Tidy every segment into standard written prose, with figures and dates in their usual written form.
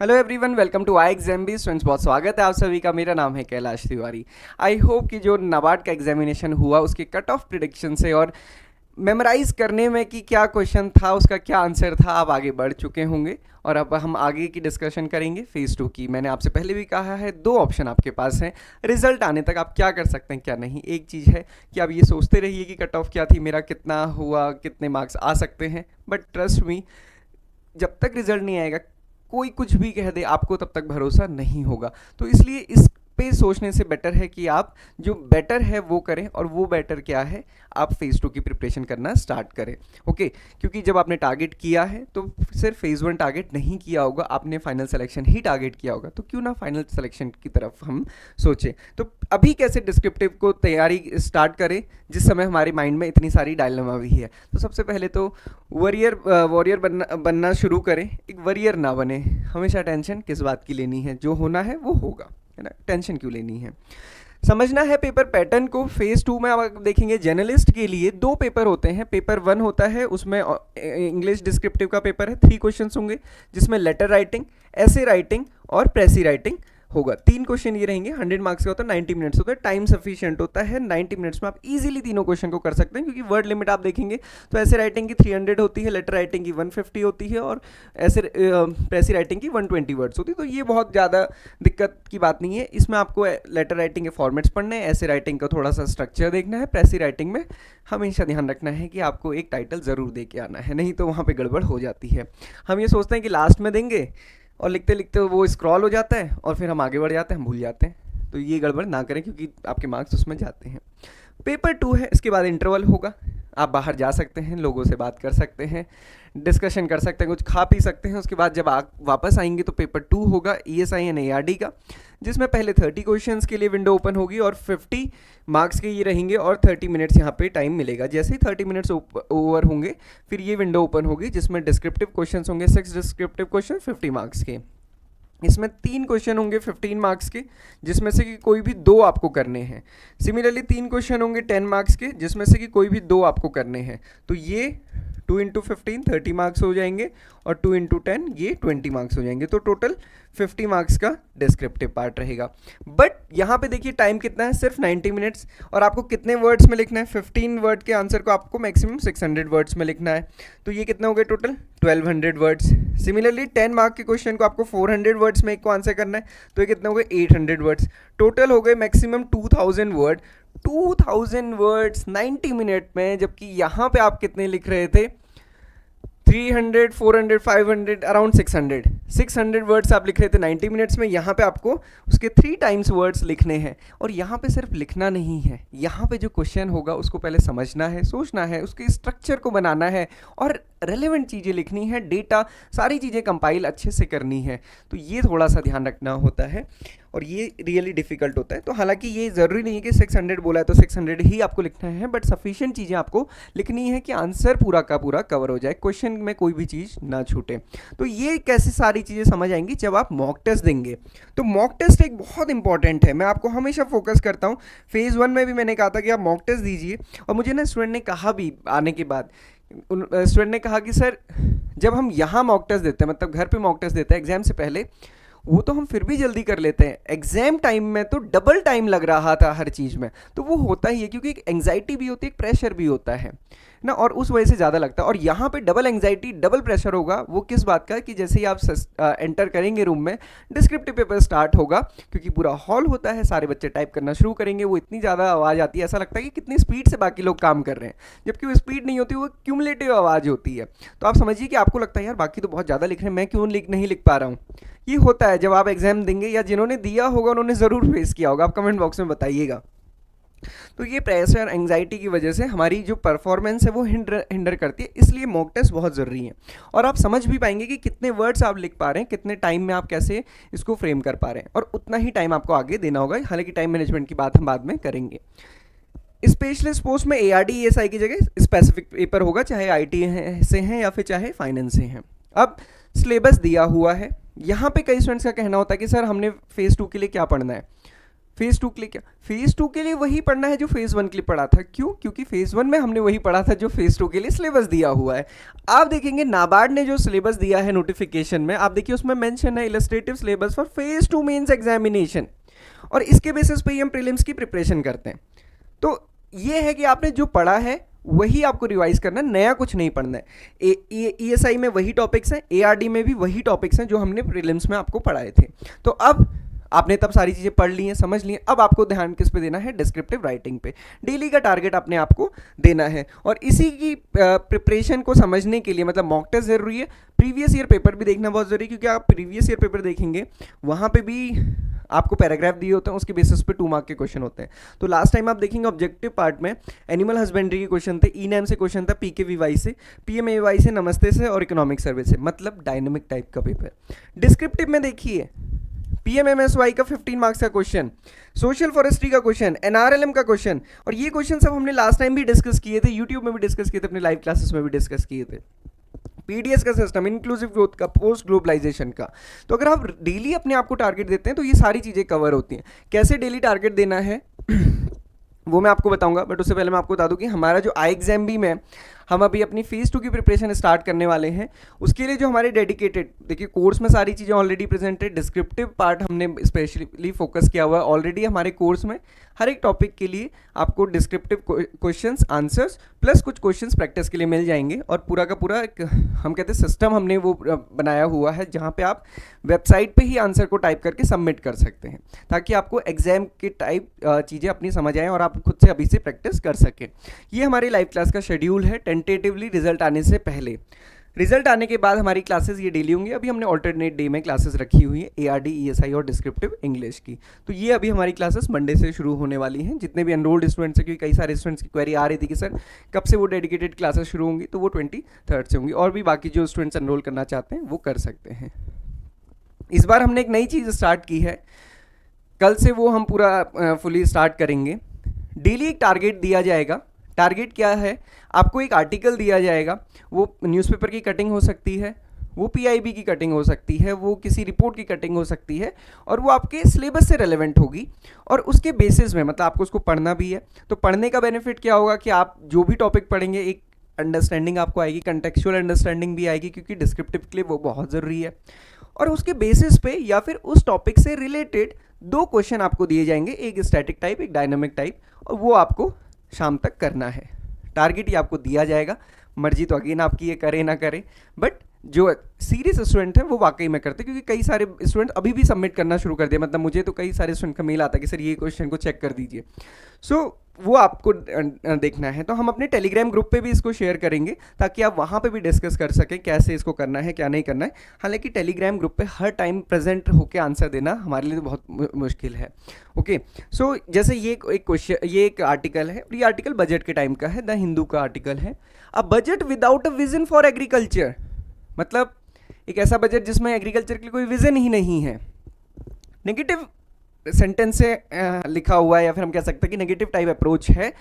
Hello everyone, welcome to I exam भी students. बहुत स्वागत है आप सभी का। मेरा नाम है कैलाश तिवारी। आई होप कि जो नाबार्ड का एग्जामिनेशन हुआ उसके कट ऑफ प्रिडिक्शन से और मेमोराइज करने में कि क्या क्वेश्चन था, उसका क्या आंसर था, आप आगे बढ़ चुके होंगे। और अब हम आगे की डिस्कशन करेंगे फेज़ 2 की। मैंने आपसे पहले भी कहा है, दो ऑप्शन आपके पास हैं रिजल्ट आने तक आप क्या कर सकते हैं क्या नहीं। एक चीज़ है कि आप ये सोचते रहिए कि कट ऑफ क्या थी, मेरा कितना हुआ, कितने मार्क्स आ सकते हैं, बट ट्रस्ट मी, जब तक रिजल्ट नहीं आएगा कोई कुछ भी कह दे आपको तब तक भरोसा नहीं होगा। तो इसलिए इस पे सोचने से बेटर है कि आप जो बेटर है वो करें, और वो बेटर क्या है, आप फेज़ 2 की प्रिपरेशन करना स्टार्ट करें। ओके, क्योंकि जब आपने टारगेट किया है तो सिर्फ फेज़ 1 टारगेट नहीं किया होगा, आपने फाइनल सिलेक्शन ही टारगेट किया होगा। तो क्यों ना फाइनल सिलेक्शन की तरफ हम सोचें। तो अभी कैसे डिस्क्रिप्टिव को तैयारी स्टार्ट करें जिस समय हमारे माइंड में इतनी सारी डायलेमा भी है। तो सबसे पहले तो वॉरियर बनना शुरू करें। एक वॉरियर ना बने। हमेशा टेंशन किस बात की लेनी है, जो होना है वो होगा, है ना। टेंशन क्यों लेनी है। समझना है पेपर पैटर्न को। फेज़ 2 में आप देखेंगे जर्नलिस्ट के लिए दो पेपर होते हैं। पेपर 1 होता है, उसमें इंग्लिश डिस्क्रिप्टिव का पेपर है, 3 क्वेश्चंस होंगे जिसमें लेटर राइटिंग, ऐसे राइटिंग और प्रेसी राइटिंग होगा। 3 क्वेश्चन ये रहेंगे। 100 मार्क्स का होता है, 90 मिनट्स होता है, टाइम सफिशिएंट होता है। 90 मिनट्स में आप इजीली तीनों क्वेश्चन को कर सकते हैं, क्योंकि वर्ड लिमिट आप देखेंगे तो ऐसे राइटिंग की 300 होती है, लेटर राइटिंग की 150 होती है, और ऐसे प्रेसी राइटिंग की 120 वर्ड्स होती है। तो ये बहुत ज़्यादा दिक्कत की बात नहीं है। इसमें आपको लेटर राइटिंग के फॉर्मेट्स पढ़ने हैं, ऐसे राइटिंग का थोड़ा सा स्ट्रक्चर देखना है। प्रेसी राइटिंग में हमेशा ध्यान रखना है कि आपको एक टाइटल ज़रूर दे के आना है, नहीं तो वहाँ पर गड़बड़ हो जाती है। हम ये सोचते हैं कि लास्ट में देंगे और लिखते लिखते वो स्क्रॉल हो जाता है और फिर हम आगे बढ़ जाते हैं, हम भूल जाते हैं। तो ये गड़बड़ ना करें, क्योंकि आपके मार्क्स उसमें जाते हैं। पेपर 2 है, इसके बाद इंटरवल होगा। आप बाहर जा सकते हैं, लोगों से बात कर सकते हैं, डिस्कशन कर सकते हैं, कुछ खा पी सकते हैं। उसके बाद जब आप वापस आएंगे तो पेपर 2 होगा ESI एंड ARD का, जिसमें पहले 30 क्वेश्चंस के लिए विंडो ओपन होगी और 50 मार्क्स के ये रहेंगे, और 30 मिनट्स यहाँ पे टाइम मिलेगा। जैसे ही 30 मिनट्स ओवर होंगे फिर ये विंडो ओपन होगी, जिसमें डिस्क्रिप्टिव क्वेश्चन होंगे, 6 डिस्क्रिप्टिव क्वेश्चन 50 मार्क्स के। इसमें 3 क्वेश्चन होंगे 15 मार्क्स के, जिसमें से कि कोई भी 2 आपको करने हैं। सिमिलरली 3 क्वेश्चन होंगे 10 मार्क्स के, जिसमें से कि कोई भी 2 आपको करने हैं। तो ये 2 इंटू 15 30 मार्क्स हो जाएंगे, और 2 इंटू 10 ये 20 मार्क्स हो जाएंगे। तो टोटल 50 मार्क्स का डिस्क्रिप्टिव पार्ट रहेगा। बट यहाँ पे देखिए टाइम कितना है, सिर्फ 90 मिनट्स। और आपको कितने वर्ड्स में लिखना है, 15 वर्ड के आंसर को आपको मैक्सिमम 600 वर्ड्स में लिखना है। तो ये कितने हो गए टोटल 1200 वर्ड्स। सिमिलरली 10 मार्क के क्वेश्चन को आपको 400 वर्ड्स में एक को आंसर करना है, तो ये कितने हो गए 800 वर्ड्स। टोटल हो गए मैक्सिमम 2000 वर्ड। 2000 वर्ड्स 90 मिनट में, जबकि यहाँ पे आप कितने लिख रहे थे, 300 400 500 अराउंड 600 वर्ड्स आप लिख रहे थे 90 मिनट्स में। यहाँ पे आपको उसके 3 टाइम्स वर्ड्स लिखने हैं। और यहाँ पे सिर्फ लिखना नहीं है, यहाँ पे जो क्वेश्चन होगा उसको पहले समझना है, सोचना है, उसके स्ट्रक्चर को बनाना है, और रेलेवेंट चीज़ें लिखनी है, डेटा सारी चीज़ें कंपाइल अच्छे से करनी है। तो ये थोड़ा सा ध्यान रखना होता है, और ये रियली डिफिकल्ट होता है। तो हालांकि ये ज़रूरी नहीं है कि 600 बोला है तो 600 ही आपको लिखना है, बट सफिशिएंट चीज़ें आपको लिखनी है कि आंसर पूरा का पूरा कवर हो जाए, क्वेश्चन में कोई भी चीज़ ना छूटे। तो ये कैसे सारी चीज़ें समझ आएंगी जब आप मॉक टेस्ट देंगे। तो मॉक टेस्ट एक बहुत इंपॉर्टेंट है, मैं आपको हमेशा फोकस करता हूँ। फेज़ 1 में भी मैंने कहा था कि आप मॉक टेस्ट दीजिए, और मुझे ना स्टूडेंट ने कहा भी आने के बाद, स्टूडेंट ने कहा कि सर जब हम यहाँ मॉक टेस्ट देते हैं, मतलब घर पे मॉक टेस्ट देते हैं एग्जाम से पहले, वो तो हम फिर भी जल्दी कर लेते हैं, एग्जाम टाइम में तो डबल टाइम लग रहा था हर चीज़ में। तो वो होता ही है, क्योंकि एक एंग्जाइटी भी होती है, एक प्रेशर भी होता है ना, और उस वजह से ज़्यादा लगता है। और यहाँ पे डबल एंग्जाइटी डबल प्रेशर होगा। वो किस बात का, कि जैसे ही आप एंटर करेंगे रूम में, डिस्क्रिप्टिव पेपर स्टार्ट होगा, क्योंकि पूरा हॉल होता है, सारे बच्चे टाइप करना शुरू करेंगे, वो इतनी ज़्यादा आवाज़ आती है, ऐसा लगता है कि कितनी स्पीड से बाकी लोग काम कर रहे हैं, जबकि वो स्पीड नहीं होती, वो क्यूमुलेटिव आवाज़ होती है। तो आप समझिए कि आपको लगता है यार बाकी तो बहुत ज़्यादा लिख रहे हैं, मैं क्यों नहीं लिख पा रहा हूँ। ये होता है जब आप एग्जाम देंगे, या जिन्होंने दिया होगा उन्होंने ज़रूर फेस किया होगा, आप कमेंट बॉक्स में बताइएगा। तो ये प्रेशर एंग्जाइटी की वजह से हमारी जो परफॉर्मेंस है वो हिंडर करती है, इसलिए मॉक टेस्ट बहुत ज़रूरी है। और आप समझ भी पाएंगे कि कितने वर्ड्स आप लिख पा रहे हैं, कितने टाइम में आप कैसे इसको फ्रेम कर पा रहे हैं, और उतना ही टाइम आपको आगे देना होगा। हालांकि टाइम मैनेजमेंट की बात हम बाद में करेंगे। स्पेशलिस्ट पोस्ट में ARD ESI की जगह स्पेसिफिक पेपर होगा, चाहे IT से हैं या फिर चाहे फाइनेंस से हैं। अब सिलेबस दिया हुआ है। यहाँ पे कई स्टूडेंट्स का कहना होता है कि सर हमने फेज़ 2 के लिए क्या पढ़ना है। फेज़ 2 के लिए क्या, फेज़ 2 के लिए वही पढ़ना है जो फेज़ 1 के लिए पढ़ा था। क्यों? क्योंकि फेज़ 1 में हमने वही पढ़ा था जो फेज़ 2 के लिए सिलेबस दिया हुआ है। आप देखेंगे नाबार्ड ने जो सिलेबस दिया है नोटिफिकेशन में, आप देखिए उसमें मेंशन है illustrative syllabus for phase 2 mains examination, और इसके बेसिस पे ही हम प्रीलिम्स की प्रिपरेशन करते हैं। तो ये है कि आपने जो पढ़ा है वही आपको रिवाइज करना है, नया कुछ नहीं पढ़ना है। ESI में वही टॉपिक्स हैं, ARD में भी वही टॉपिक्स हैं जो हमने प्रीलिम्स में आपको पढ़ाए थे। तो अब आपने तब सारी चीज़ें पढ़ ली हैं, समझ ली हैं, अब आपको ध्यान किस पे देना है, डिस्क्रिप्टिव राइटिंग पे। डेली का टारगेट अपने आपको देना है, और इसी की प्रिपरेशन को समझने के लिए मतलब मॉक टेस्ट ज़रूरी है, प्रीवियस ईयर पेपर भी देखना बहुत ज़रूरी है, क्योंकि आप प्रीवियस ईयर पेपर देखेंगे वहाँ पे भी आपको पैराग्राफ दिए होते हैं, उसके बेसिस पे 2 मार्क के क्वेश्चन होते हैं। तो लास्ट टाइम आप देखेंगे ऑब्जेक्टिव पार्ट में एनिमल हस्बेंड्री के क्वेश्चन थे, ENAM से क्वेश्चन था, PKVY से, PMAY से, नमस्ते से और इकोनॉमिक सर्वे से, मतलब डायनेमिक टाइप का पेपर। डिस्क्रिप्टिव में देखिए PMMSY का 15 मार्क्स का क्वेश्चन, सोशल फॉरेस्ट्री का क्वेश्चन, NRLM का क्वेश्चन, और ये क्वेश्चन सब हमने लास्ट टाइम भी डिस्कस किए थे, यूट्यूब में भी डिस्कस किए थे, अपने लाइव क्लासेस में भी डिस्कस किए थे। PDS का सिस्टम, इंक्लूसिव ग्रोथ का, पोस्ट ग्लोबलाइजेशन का। तो अगर आप डेली अपने आप को टारगेट देते हैं तो ये सारी चीज़ें कवर होती हैं। कैसे डेली टारगेट देना है वो मैं आपको बताऊंगा, बट उससे पहले मैं आपको बता दूं कि हमारा जो iExamB में हम अभी अपनी फेज़ 2 की प्रिपरेशन स्टार्ट करने वाले हैं। उसके लिए जो हमारे डेडिकेटेड, देखिए कोर्स में सारी चीज़ें ऑलरेडी प्रेजेंट है, डिस्क्रिप्टिव पार्ट हमने स्पेशली फोकस किया हुआ है ऑलरेडी। हमारे कोर्स में हर एक टॉपिक के लिए आपको डिस्क्रिप्टिव क्वेश्चंस, आंसर्स प्लस कुछ क्वेश्चंस प्रैक्टिस के लिए मिल जाएंगे, और पूरा का पूरा एक हम कहते हैं सिस्टम हमने वो बनाया हुआ है जहाँ पे आप वेबसाइट पे ही आंसर को टाइप करके सबमिट कर सकते हैं, ताकि आपको एग्जाम के टाइप चीज़ें अपनी समझ आएँ और आप खुद से अभी से प्रैक्टिस कर सकें। ये हमारी लाइव क्लास का शेड्यूल है, टेंटेटिवली रिजल्ट आने से पहले। रिजल्ट आने के बाद हमारी क्लासेस ये डेली होंगी। अभी हमने ऑल्टरनेट डे में क्लासेस रखी हुई है ARD, ESI और डिस्क्रिप्टिव इंग्लिश की। तो ये अभी हमारी क्लासेस मंडे से शुरू होने वाली हैं। जितने भी एनरोल्ड स्टूडेंट्स हैं, क्योंकि कई सारे स्टूडेंट्स की क्वेरी आ रही थी कि सर कब से वो डेडिकेटेड क्लासेस शुरू होंगी, तो वो 23rd से होंगी, और भी बाकी जो स्टूडेंट्स एनरोल करना चाहते हैं वो कर सकते हैं। इस बार हमने एक नई चीज़ स्टार्ट की है, कल से वो हम पूरा फुली स्टार्ट करेंगे। डेली एक टारगेट दिया जाएगा। टारगेट क्या है, आपको एक आर्टिकल दिया जाएगा, वो न्यूज़पेपर की कटिंग हो सकती है, वो PIB की कटिंग हो सकती है, वो किसी रिपोर्ट की कटिंग हो सकती है, और वो आपके सिलेबस से रेलेवेंट होगी, और उसके बेसिस में मतलब आपको उसको पढ़ना भी है। तो पढ़ने का बेनिफिट क्या होगा कि आप जो भी टॉपिक पढ़ेंगे एक अंडरस्टैंडिंग आपको आएगी, कंटेक्चुअल अंडरस्टैंडिंग भी आएगी, क्योंकि डिस्क्रिप्टिव के लिए वो बहुत ज़रूरी है। और उसके बेसिस पे या फिर उस टॉपिक से रिलेटेड 2 क्वेश्चन आपको दिए जाएंगे, एक स्टैटिक टाइप, एक डायनामिक टाइप, और वो आपको शाम तक करना है। टारगेट ही आपको दिया जाएगा, मर्जी तो अगेन आपकी, ये करे ना करे, बट जो सीरियस स्टूडेंट है वो वाकई में करते, क्योंकि कई सारे स्टूडेंट अभी भी सबमिट करना शुरू कर दिया। मतलब मुझे तो कई सारे स्टूडेंट का मेल आता है कि सर ये क्वेश्चन को चेक कर दीजिए। सो वो आपको देखना है। तो हम अपने टेलीग्राम ग्रुप पे भी इसको शेयर करेंगे, ताकि आप वहाँ पे भी डिस्कस कर सकें कैसे इसको करना है, क्या नहीं करना है। हालांकि टेलीग्राम ग्रुप पे हर टाइम प्रेजेंट होकर आंसर देना हमारे लिए तो बहुत मुश्किल है। ओके, सो जैसे ये एक क्वेश्चन, ये एक आर्टिकल है, ये आर्टिकल बजट के टाइम का है, द हिंदू का आर्टिकल है। A budget without a vision for agriculture, मतलब एक ऐसा बजट जिसमें एग्रीकल्चर के लिए कोई विजन ही नहीं है। नेगेटिव सेंटेंस से लिखा हुआ है, या फिर हम कह सकते हैं कि नेगेटिव टाइप अप्रोच है,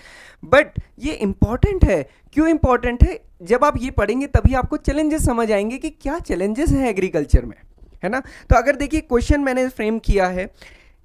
बट ये इंपॉर्टेंट है। क्यों इंपॉर्टेंट है? जब आप ये पढ़ेंगे तभी आपको चैलेंजेस समझ आएंगे कि क्या चैलेंजेस हैं एग्रीकल्चर में, है ना। तो अगर देखिए क्वेश्चन मैंने फ्रेम किया है,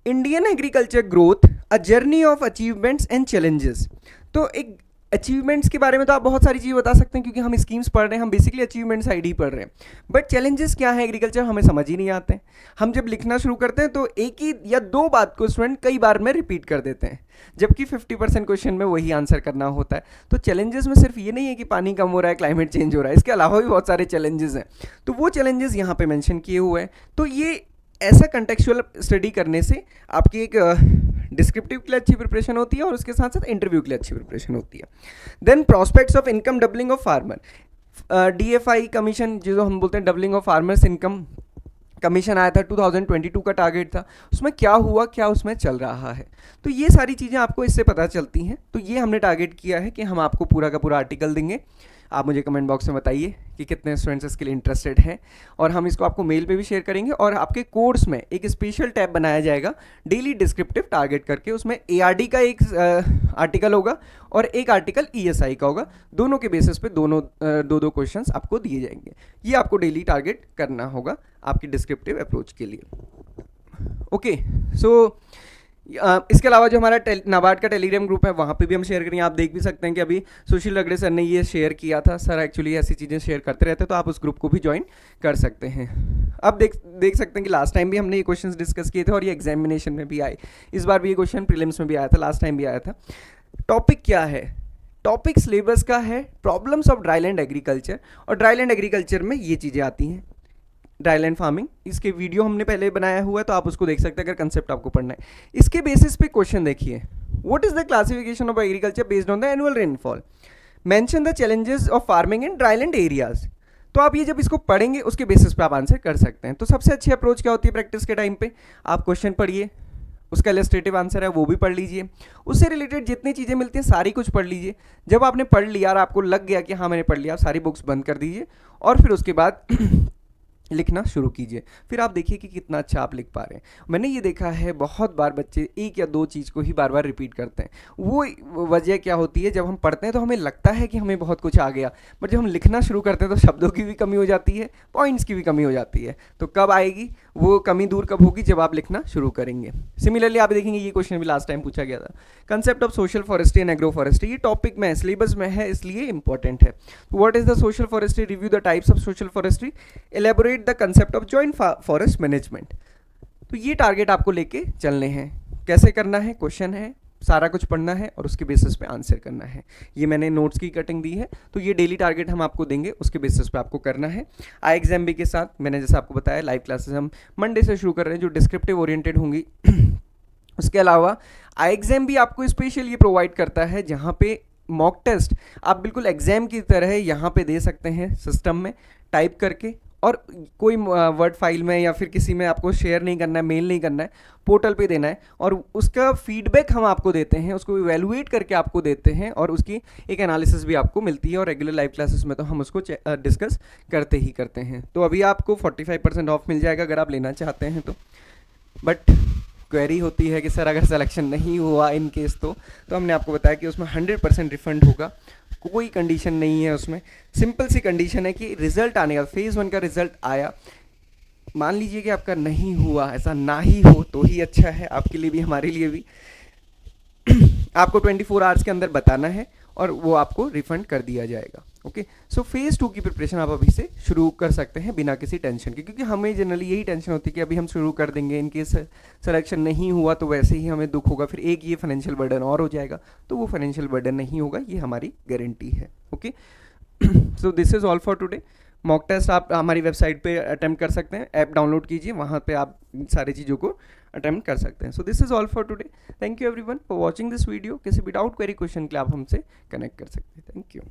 Indian agriculture growth, a journey of achievements and challenges. तो एक अचीवमेंट्स के बारे में तो आप बहुत सारी चीज़ें बता सकते हैं, क्योंकि हम स्कीम्स पढ़ रहे हैं, हम बेसिकली अचीवमेंट साइड ही पढ़ रहे हैं, बट चैलेंजेस क्या है एग्रीकल्चर हमें समझ ही नहीं आते हैं। हम जब लिखना शुरू करते हैं तो एक ही या 2 बात को स्टूडेंट कई बार में रिपीट कर देते हैं, जबकि 50% क्वेश्चन में वही आंसर करना होता है। तो चैलेंजेस में सिर्फ ये नहीं है कि पानी कम हो रहा है, क्लाइमेट चेंज हो रहा है, इसके अलावा भी बहुत सारे चैलेंजेस हैं। तो वो चैलेंजेस यहाँ पे मेंशन किए हुए हैं। तो ये ऐसा कंटेक्चुअल स्टडी करने से आपकी एक डिस्क्रिप्टिव के लिए अच्छी प्रिपरेशन होती है, और उसके साथ साथ इंटरव्यू के लिए अच्छी प्रिपरेशन होती है। Then prospects of income doubling of farmer, DFI commission, जो हम बोलते हैं doubling of farmers income commission आया था, 2022 का टारगेट था, उसमें क्या हुआ, क्या उसमें चल रहा है। तो ये सारी चीज़ें आपको इससे पता चलती हैं। तो ये हमने टारगेट किया है कि हम आपको पूरा का पूरा आर्टिकल देंगे। आप मुझे कमेंट बॉक्स में बताइए कि कितने स्टूडेंट्स इसके लिए इंटरेस्टेड हैं, और हम इसको आपको मेल पे भी शेयर करेंगे। और आपके कोर्स में एक स्पेशल टैब बनाया जाएगा डेली डिस्क्रिप्टिव टारगेट करके, उसमें ARD का एक आर्टिकल होगा और एक आर्टिकल ESI का होगा। दोनों के बेसिस पे दोनों 2-2 क्वेश्चंस आपको दिए जाएंगे। ये आपको डेली टारगेट करना होगा आपकी डिस्क्रिप्टिव अप्रोच के लिए। ओके, सो इसके अलावा जो हमारा नाबार्ड का टेलीग्राम ग्रुप है वहाँ पे भी हम शेयर करेंगे। आप देख भी सकते हैं कि अभी सुशील रगड़े सर ने ये शेयर किया था। सर एक्चुअली ऐसी चीज़ें शेयर करते रहते हैं, तो आप उस ग्रुप को भी ज्वाइन कर सकते हैं। अब देख सकते हैं कि लास्ट टाइम भी हमने ये क्वेश्चंस डिस्कस किए थे और ये एग्जामिनेशन में भी आए। इस बार भी ये क्वेश्चन प्रीलिम्स में भी आया था, लास्ट टाइम भी आया था। टॉपिक क्या है? टॉपिक सिलेबस का है प्रॉब्लम्स ऑफ ड्राईलैंड एग्रीकल्चर, और ड्राईलैंड एग्रीकल्चर में ये चीज़ें आती हैं। ड्राईलैंड फार्मिंग, इसके वीडियो हमने पहले बनाया हुआ है, तो आप उसको देख सकते हैं अगर कंसेप्ट आपको पढ़ना है। इसके बेसिस पे क्वेश्चन देखिए, what is the classification of agriculture based on the annual rainfall, mention the challenges of farming in dryland areas. तो आप ये जब इसको पढ़ेंगे उसके बेसिस पे आप आंसर कर सकते हैं। तो सबसे अच्छी अप्रोच क्या होती है प्रैक्टिस के टाइम पे? आप क्वेश्चन पढ़िए, उसका इलस्ट्रेटिव आंसर है वो भी पढ़ लीजिए, उससे रिलेटेड जितनी चीज़ें मिलती हैं सारी कुछ पढ़ लीजिए। जब आपने पढ़ लिया और आपको लग गया कि हाँ मैंने पढ़ लिया, आप सारी बुक्स बंद कर दीजिए और फिर उसके बाद लिखना शुरू कीजिए। फिर आप देखिए कि कितना अच्छा आप लिख पा रहे हैं। मैंने ये देखा है बहुत बार बच्चे एक या दो चीज़ को ही बार बार रिपीट करते हैं। वो वजह क्या होती है, जब हम पढ़ते हैं तो हमें लगता है कि हमें बहुत कुछ आ गया, बट जब हम लिखना शुरू करते हैं तो शब्दों की भी कमी हो जाती है, पॉइंट्स की भी कमी हो जाती है। तो कब आएगी वो कमी, दूर कब होगी? जब आप लिखना शुरू करेंगे। सिमिलरली आप देखेंगे ये क्वेश्चन भी लास्ट टाइम पूछा गया था, concept of social forestry and agro forestry. ये टॉपिक में सिलेबस में है इसलिए इंपॉर्टेंट है। What is the social forestry, review the types of social forestry, elaborate the concept of joint forest management. तो ये टारगेट आपको लेके चलने हैं। कैसे करना है? क्वेश्चन है, सारा कुछ पढ़ना है और उसके बेसिस पे आंसर करना है। ये मैंने नोट्स की कटिंग दी है, तो ये डेली टारगेट हम आपको देंगे, उसके बेसिस पे आपको करना है। आई एग्जाम भी के साथ मैंने जैसा आपको बताया लाइव क्लासेस हम मंडे से शुरू कर रहे हैं जो डिस्क्रिप्टिव ओरिएंटेड होंगी। उसके अलावा आई एग्जाम भी आपको स्पेशल ये प्रोवाइड करता है जहाँ पे मॉक टेस्ट आप बिल्कुल एग्जाम की तरह यहाँ पे दे सकते हैं सिस्टम में टाइप करके, और कोई वर्ड फाइल में या फिर किसी में आपको शेयर नहीं करना है, मेल नहीं करना है, पोर्टल पे देना है और उसका फीडबैक हम आपको देते हैं, उसको इवेलुएट करके आपको देते हैं और उसकी एक एनालिसिस भी आपको मिलती है। और रेगुलर लाइव क्लासेस में तो हम उसको डिस्कस करते ही करते हैं। तो अभी आपको 45% ऑफ मिल जाएगा अगर आप लेना चाहते हैं तो। बट क्वेरी होती है कि सर अगर सिलेक्शन नहीं हुआ इन केस, तो हमने आपको बताया कि उसमें 100% रिफंड होगा, कोई कंडीशन नहीं है उसमें। सिंपल सी कंडीशन है कि रिजल्ट आने का, फेज़ 1 का रिजल्ट आया, मान लीजिए कि आपका नहीं हुआ, ऐसा ना ही हो तो ही अच्छा है आपके लिए भी हमारे लिए भी। आपको 24 आवर्स के अंदर बताना है और वो आपको रिफंड कर दिया जाएगा। ओके, सो फेज़ 2 की प्रिपरेशन आप अभी से शुरू कर सकते हैं बिना किसी टेंशन के, क्योंकि हमें जनरली यही टेंशन होती है कि अभी हम शुरू कर देंगे, इन केस सिलेक्शन नहीं हुआ तो वैसे ही हमें दुख होगा, फिर एक ये फाइनेंशियल बर्डन और हो जाएगा। तो वो फाइनेंशियल बर्डन नहीं होगा, ये हमारी गारंटी है। Okay, so this is all for today. Mock test आप हमारी वेबसाइट पे अटेम्प्ट कर सकते हैं, ऐप डाउनलोड कीजिए, वहाँ पे आप सारी चीज़ों को अटेम्प्ट कर सकते हैं। सो this is all for today. Thank you everyone for watching this video. किसी भी डाउट क्वेरी क्वेश्चन के लिए आप हमसे कनेक्ट कर सकते हैं। Thank you.